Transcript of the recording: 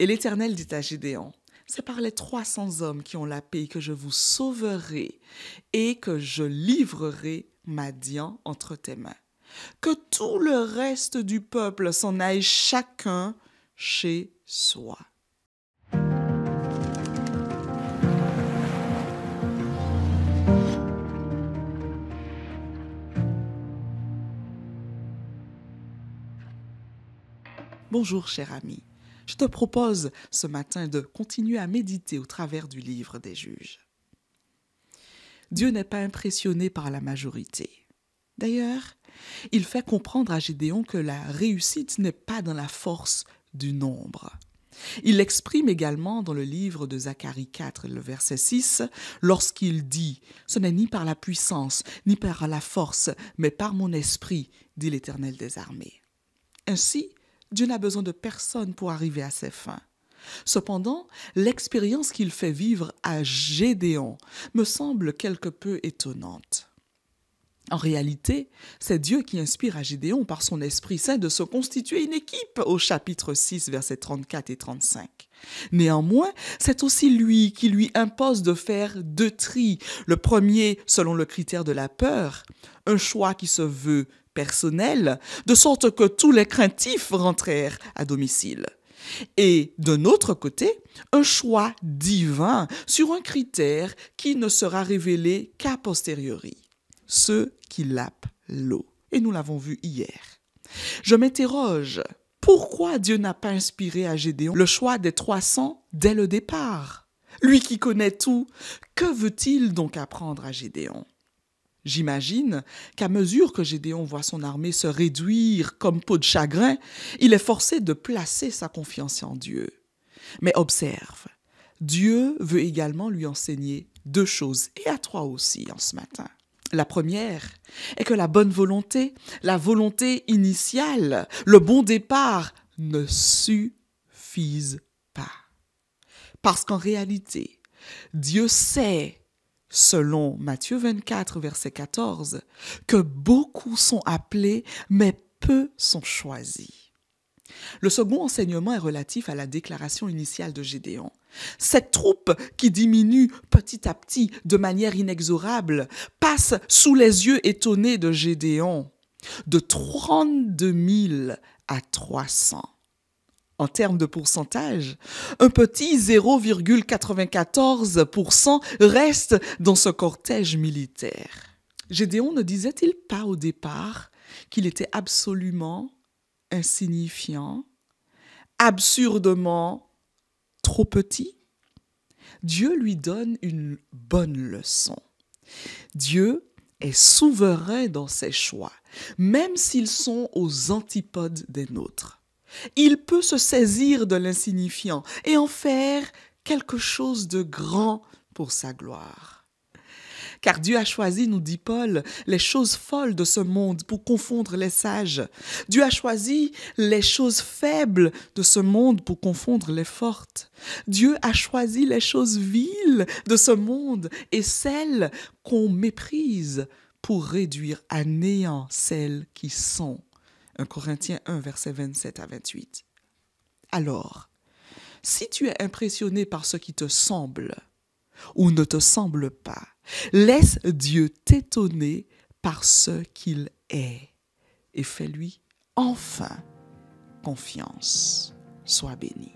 Et l'Éternel dit à Gédéon, c'est par les 300 hommes qui ont la paix que je vous sauverai et que je livrerai Madian entre tes mains. Que tout le reste du peuple s'en aille chacun chez soi. Bonjour cher ami, je te propose ce matin de continuer à méditer au travers du livre des Juges. Dieu n'est pas impressionné par la majorité. D'ailleurs, il fait comprendre à Gédéon que la réussite n'est pas dans la force du nombre. Il l'exprime également dans le livre de Zacharie 4, le verset 6, lorsqu'il dit « Ce n'est ni par la puissance, ni par la force, mais par mon esprit, dit l'Éternel des armées. » Ainsi, Dieu n'a besoin de personne pour arriver à ses fins. Cependant, l'expérience qu'il fait vivre à Gédéon me semble quelque peu étonnante. En réalité, c'est Dieu qui inspire à Gédéon par son Esprit Saint de se constituer une équipe au chapitre 6, versets 34 et 35. Néanmoins, c'est aussi lui qui lui impose de faire deux tris. Le premier, selon le critère de la peur, un choix qui se veut personnel, de sorte que tous les craintifs rentrèrent à domicile. Et d'un autre côté, un choix divin sur un critère qui ne sera révélé qu'a posteriori, ceux qui lapent l'eau. Et nous l'avons vu hier. Je m'interroge, pourquoi Dieu n'a pas inspiré à Gédéon le choix des 300 dès le départ? Lui qui connaît tout, que veut-il donc apprendre à Gédéon? J'imagine qu'à mesure que Gédéon voit son armée se réduire comme peau de chagrin, il est forcé de placer sa confiance en Dieu. Mais observe, Dieu veut également lui enseigner deux choses, et à toi aussi en ce matin. La première est que la bonne volonté, la volonté initiale, le bon départ ne suffisent pas. Parce qu'en réalité, Dieu sait, selon Matthieu 24, verset 14, que beaucoup sont appelés, mais peu sont choisis. Le second enseignement est relatif à la déclaration initiale de Gédéon. Cette troupe qui diminue petit à petit de manière inexorable passe sous les yeux étonnés de Gédéon de 32 000 à 300. En termes de pourcentage, un petit 0,94% reste dans ce cortège militaire. Gédéon ne disait-il pas au départ qu'il était absolument insignifiant, absurdement trop petit? Dieu lui donne une bonne leçon. Dieu est souverain dans ses choix, même s'ils sont aux antipodes des nôtres. Il peut se saisir de l'insignifiant et en faire quelque chose de grand pour sa gloire. Car Dieu a choisi, nous dit Paul, les choses folles de ce monde pour confondre les sages. Dieu a choisi les choses faibles de ce monde pour confondre les fortes. Dieu a choisi les choses viles de ce monde et celles qu'on méprise pour réduire à néant celles qui sont. 1 Corinthiens 1, versets 27 à 28. Alors, si tu es impressionné par ce qui te semble ou ne te semble pas, laisse Dieu t'étonner par ce qu'il est et fais-lui enfin confiance. Sois béni.